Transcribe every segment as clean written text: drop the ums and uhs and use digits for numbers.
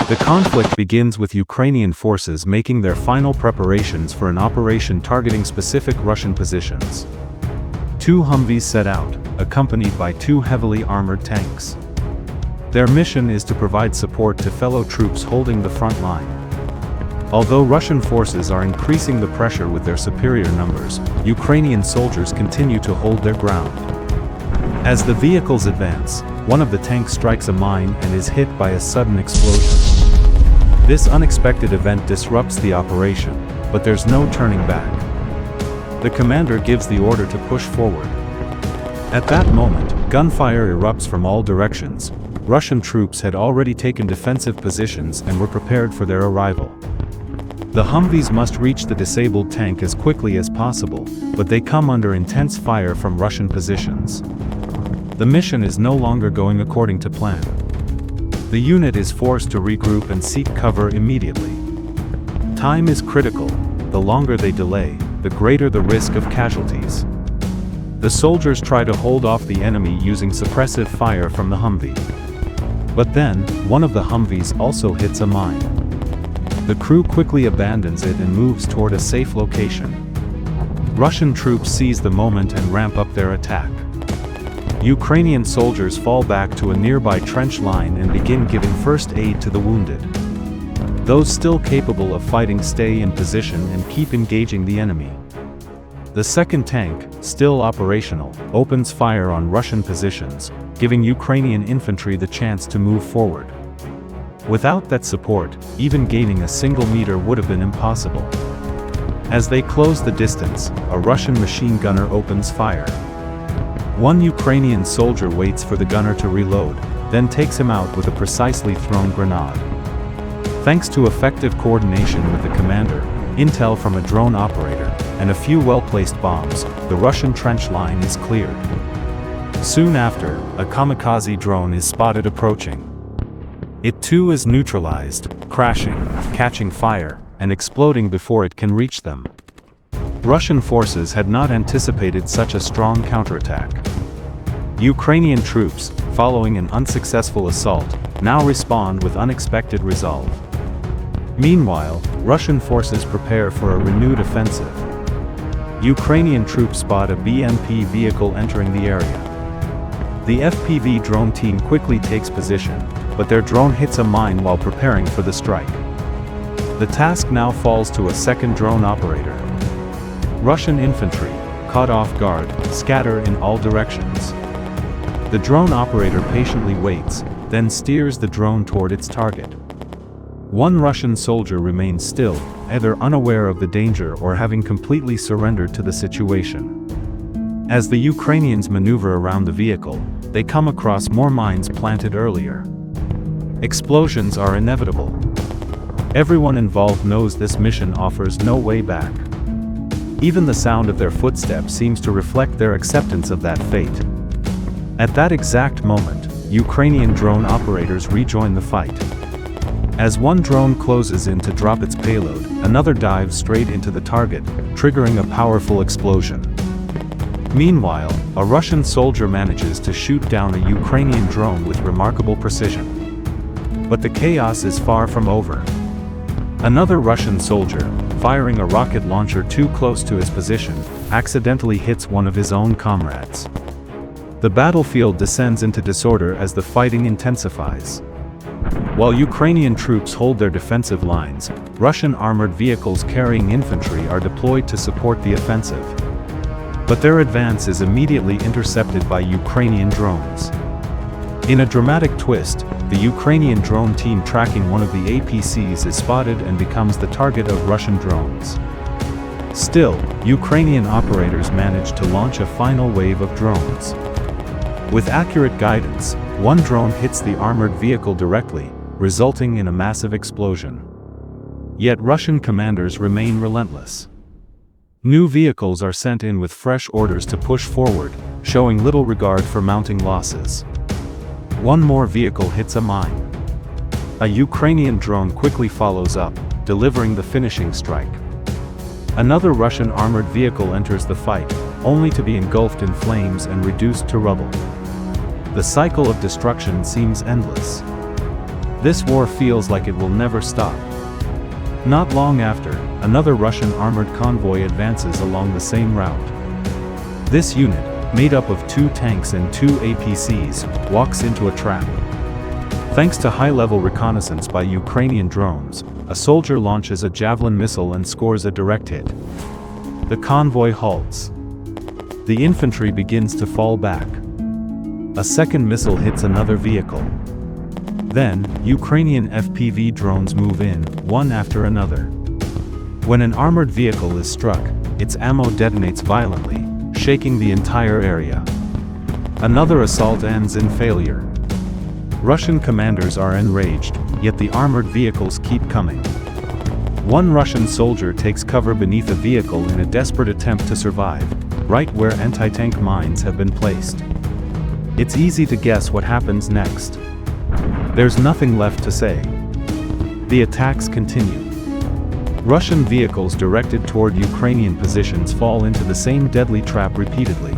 The conflict begins with Ukrainian forces making their final preparations for an operation targeting specific Russian positions. 2 Humvees set out, accompanied by 2 heavily armored tanks. Their mission is to provide support to fellow troops holding the front line. Although Russian forces are increasing the pressure with their superior numbers, Ukrainian soldiers continue to hold their ground. As the vehicles advance, one of the tanks strikes a mine and is hit by a sudden explosion. This unexpected event disrupts the operation, but there's no turning back. The commander gives the order to push forward. At that moment, gunfire erupts from all directions. Russian troops had already taken defensive positions and were prepared for their arrival. The Humvees must reach the disabled tank as quickly as possible, but they come under intense fire from Russian positions. The mission is no longer going according to plan. The unit is forced to regroup and seek cover immediately. Time is critical. The longer they delay, the greater the risk of casualties. The soldiers try to hold off the enemy using suppressive fire from the Humvee. But then, one of the Humvees also hits a mine. The crew quickly abandons it and moves toward a safe location. Russian troops seize the moment and ramp up their attack. Ukrainian soldiers fall back to a nearby trench line and begin giving first aid to the wounded. Those still capable of fighting stay in position and keep engaging the enemy. The second tank, still operational, opens fire on Russian positions, giving Ukrainian infantry the chance to move forward. Without that support, even gaining a single meter would have been impossible. As they close the distance, a Russian machine gunner opens fire. One Ukrainian soldier waits for the gunner to reload, then takes him out with a precisely thrown grenade. Thanks to effective coordination with the commander, intel from a drone operator, and a few well-placed bombs, the Russian trench line is cleared. Soon after, a kamikaze drone is spotted approaching. It too is neutralized, crashing, catching fire, and exploding before it can reach them. Russian forces had not anticipated such a strong counterattack. Ukrainian troops, following an unsuccessful assault, now respond with unexpected resolve. Meanwhile, Russian forces prepare for a renewed offensive. Ukrainian troops spot a BMP vehicle entering the area. The FPV drone team quickly takes position, but their drone hits a mine while preparing for the strike. The task now falls to a second drone operator. Russian infantry, caught off guard, scatter in all directions. The drone operator patiently waits, then steers the drone toward its target. One Russian soldier remains still, either unaware of the danger or having completely surrendered to the situation. As the Ukrainians maneuver around the vehicle, they come across more mines planted earlier. Explosions are inevitable. Everyone involved knows this mission offers no way back. Even the sound of their footsteps seems to reflect their acceptance of that fate. At that exact moment, Ukrainian drone operators rejoin the fight. As one drone closes in to drop its payload, another dives straight into the target, triggering a powerful explosion. Meanwhile, a Russian soldier manages to shoot down a Ukrainian drone with remarkable precision. But the chaos is far from over. Another Russian soldier, firing a rocket launcher too close to his position, accidentally hits one of his own comrades. The battlefield descends into disorder as the fighting intensifies. While Ukrainian troops hold their defensive lines, Russian armored vehicles carrying infantry are deployed to support the offensive. But their advance is immediately intercepted by Ukrainian drones. In a dramatic twist, the Ukrainian drone team tracking one of the APCs is spotted and becomes the target of Russian drones. Still, Ukrainian operators manage to launch a final wave of drones. With accurate guidance, one drone hits the armored vehicle directly, resulting in a massive explosion. Yet Russian commanders remain relentless. New vehicles are sent in with fresh orders to push forward, showing little regard for mounting losses. One more vehicle hits a mine. A Ukrainian drone quickly follows up, delivering the finishing strike. Another Russian armored vehicle enters the fight, only to be engulfed in flames and reduced to rubble. The cycle of destruction seems endless. This war feels like it will never stop. Not long after, another Russian armored convoy advances along the same route. This unit, made up of 2 tanks and 2 APCs, walks into a trap. Thanks to high-level reconnaissance by Ukrainian drones, a soldier launches a Javelin missile and scores a direct hit. The convoy halts. The infantry begins to fall back. A second missile hits another vehicle. Then, Ukrainian FPV drones move in, one after another. When an armored vehicle is struck, its ammo detonates violently, shaking the entire area. Another assault ends in failure. Russian commanders are enraged, yet the armored vehicles keep coming. One Russian soldier takes cover beneath a vehicle in a desperate attempt to survive, right where anti-tank mines have been placed. It's easy to guess what happens next. There's nothing left to say. The attacks continue. Russian vehicles directed toward Ukrainian positions fall into the same deadly trap repeatedly.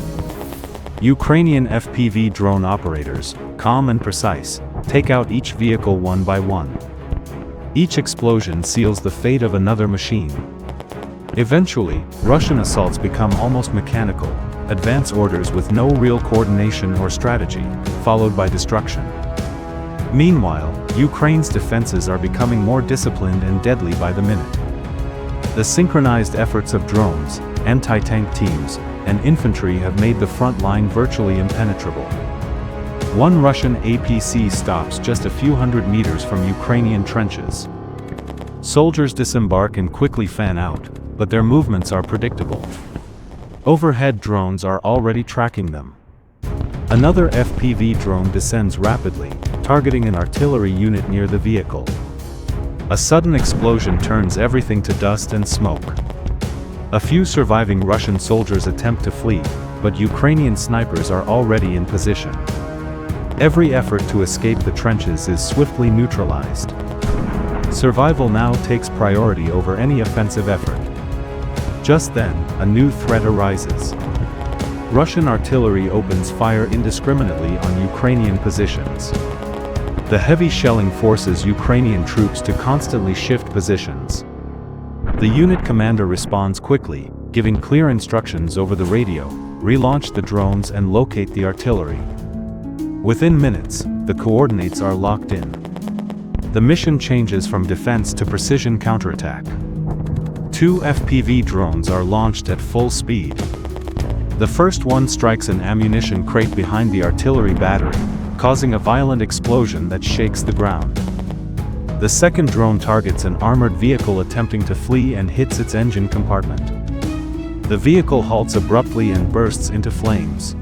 Ukrainian FPV drone operators, calm and precise, take out each vehicle one by one. Each explosion seals the fate of another machine. Eventually, Russian assaults become almost mechanical, advance orders with no real coordination or strategy, followed by destruction. Meanwhile, Ukraine's defenses are becoming more disciplined and deadly by the minute. The synchronized efforts of drones, anti-tank teams, and infantry have made the front line virtually impenetrable. One Russian APC stops just a few hundred meters from Ukrainian trenches. Soldiers disembark and quickly fan out, but their movements are predictable. Overhead drones are already tracking them. Another FPV drone descends rapidly, targeting an artillery unit near the vehicle. A sudden explosion turns everything to dust and smoke. A few surviving Russian soldiers attempt to flee, but Ukrainian snipers are already in position. Every effort to escape the trenches is swiftly neutralized. Survival now takes priority over any offensive effort. Just then, a new threat arises. Russian artillery opens fire indiscriminately on Ukrainian positions. The heavy shelling forces Ukrainian troops to constantly shift positions. The unit commander responds quickly, giving clear instructions over the radio, relaunch the drones and locate the artillery. Within minutes, the coordinates are locked in. The mission changes from defense to precision counterattack. 2 FPV drones are launched at full speed. The first one strikes an ammunition crate behind the artillery battery, causing a violent explosion that shakes the ground. The second drone targets an armored vehicle attempting to flee and hits its engine compartment. The vehicle halts abruptly and bursts into flames.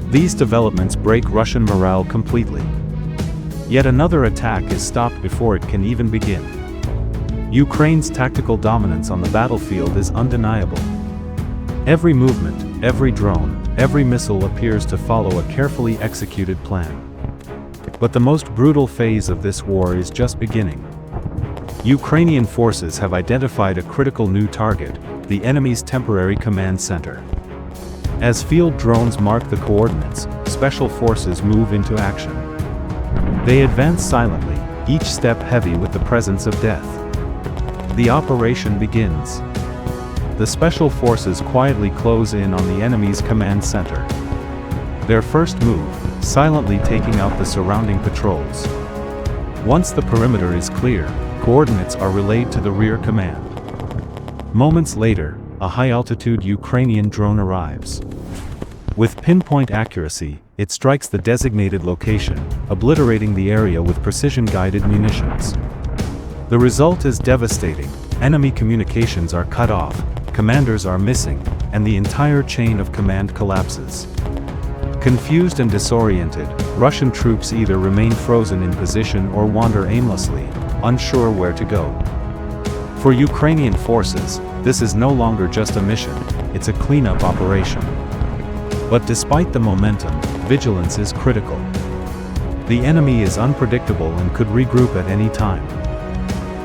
These developments break Russian morale completely. Yet another attack is stopped before it can even begin. Ukraine's tactical dominance on the battlefield is undeniable. Every movement, every drone, every missile appears to follow a carefully executed plan. But the most brutal phase of this war is just beginning. Ukrainian forces have identified a critical new target, the enemy's temporary command center. As field drones mark the coordinates, special forces move into action. They advance silently, each step heavy with the presence of death. The operation begins. The special forces quietly close in on the enemy's command center. Their first move, silently taking out the surrounding patrols. Once the perimeter is clear, coordinates are relayed to the rear command. Moments later, a high-altitude Ukrainian drone arrives. With pinpoint accuracy, it strikes the designated location, obliterating the area with precision-guided munitions. The result is devastating. Enemy communications are cut off, commanders are missing, and the entire chain of command collapses. Confused and disoriented, Russian troops either remain frozen in position or wander aimlessly, unsure where to go. For Ukrainian forces, this is no longer just a mission, it's a cleanup operation. But despite the momentum, vigilance is critical. The enemy is unpredictable and could regroup at any time.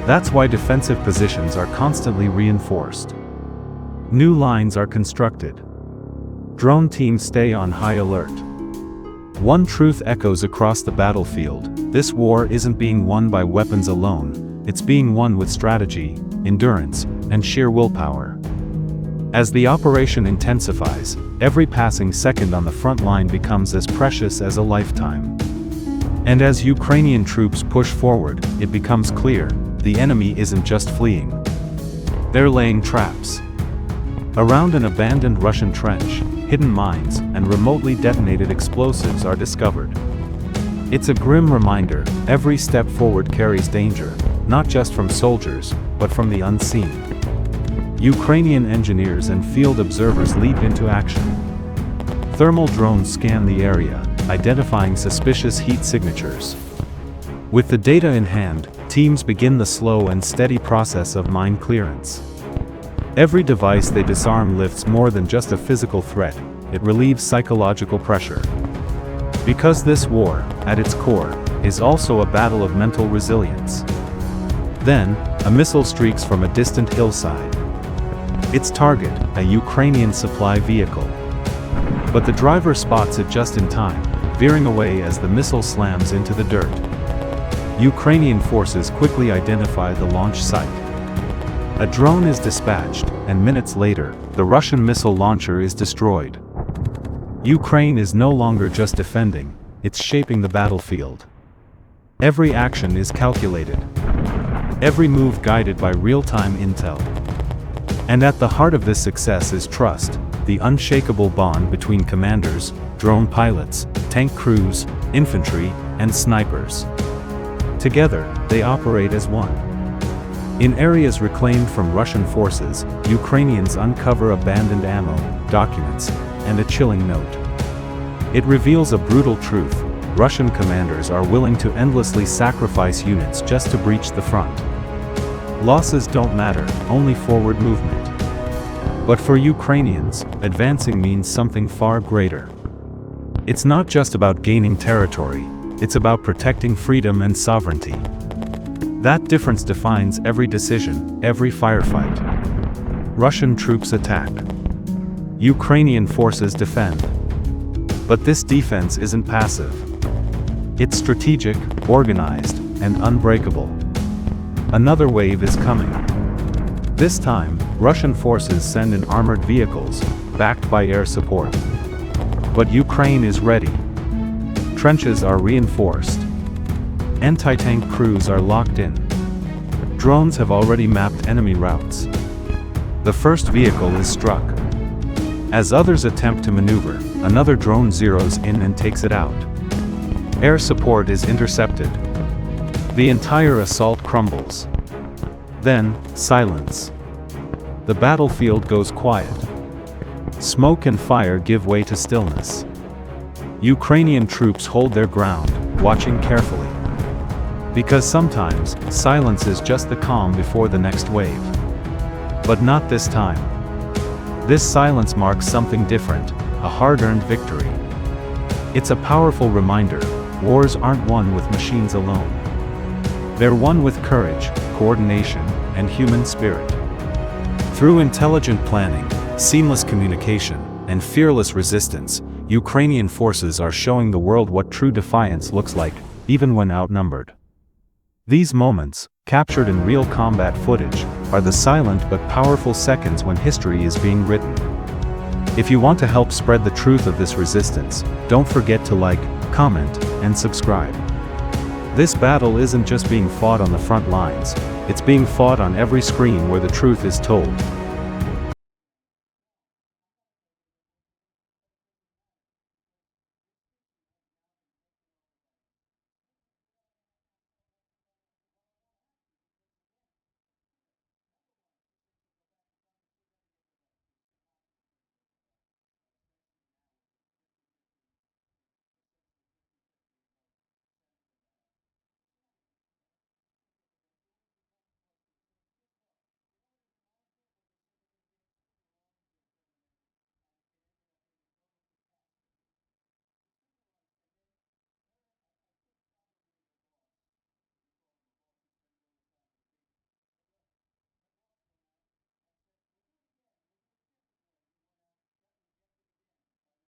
That's why defensive positions are constantly reinforced. New lines are constructed. Drone teams stay on high alert. One truth echoes across the battlefield: this war isn't being won by weapons alone, it's being won with strategy, endurance, and sheer willpower. As the operation intensifies, every passing second on the front line becomes as precious as a lifetime. And as Ukrainian troops push forward, it becomes clear, the enemy isn't just fleeing. They're laying traps. Around an abandoned Russian trench, hidden mines and remotely detonated explosives are discovered. It's a grim reminder: every step forward carries danger, not just from soldiers, but from the unseen. Ukrainian engineers and field observers leap into action. Thermal drones scan the area, identifying suspicious heat signatures. With the data in hand, teams begin the slow and steady process of mine clearance. Every device they disarm lifts more than just a physical threat, it relieves psychological pressure. Because this war, at its core, is also a battle of mental resilience. Then, a missile streaks from a distant hillside. Its target, a Ukrainian supply vehicle. But the driver spots it just in time, veering away as the missile slams into the dirt. Ukrainian forces quickly identify the launch site. A drone is dispatched, and minutes later, the Russian missile launcher is destroyed. Ukraine is no longer just defending, it's shaping the battlefield. Every action is calculated. Every move guided by real-time intel. And at the heart of this success is trust, the unshakable bond between commanders, drone pilots, tank crews, infantry, and snipers. Together, they operate as one. In areas reclaimed from Russian forces, Ukrainians uncover abandoned ammo, documents, and a chilling note. It reveals a brutal truth: Russian commanders are willing to endlessly sacrifice units just to breach the front. Losses don't matter, only forward movement. But for Ukrainians, advancing means something far greater. It's not just about gaining territory, it's about protecting freedom and sovereignty. That difference defines every decision, every firefight. Russian troops attack. Ukrainian forces defend. But this defense isn't passive. It's strategic, organized, and unbreakable. Another wave is coming. This time, Russian forces send in armored vehicles, backed by air support. But Ukraine is ready. Trenches are reinforced. Anti-tank crews are locked in. Drones have already mapped enemy routes. The first vehicle is struck. As others attempt to maneuver, another drone zeroes in and takes it out. Air support is intercepted. The entire assault crumbles. Then, silence. The battlefield goes quiet. Smoke and fire give way to stillness. Ukrainian troops hold their ground, watching carefully. Because sometimes, silence is just the calm before the next wave. But not this time. This silence marks something different, a hard-earned victory. It's a powerful reminder: wars aren't won with machines alone. They're won with courage, coordination, and human spirit. Through intelligent planning, seamless communication, and fearless resistance, Ukrainian forces are showing the world what true defiance looks like, even when outnumbered. These moments, captured in real combat footage, are the silent but powerful seconds when history is being written. If you want to help spread the truth of this resistance, don't forget to like, comment, and subscribe. This battle isn't just being fought on the front lines, it's being fought on every screen where the truth is told.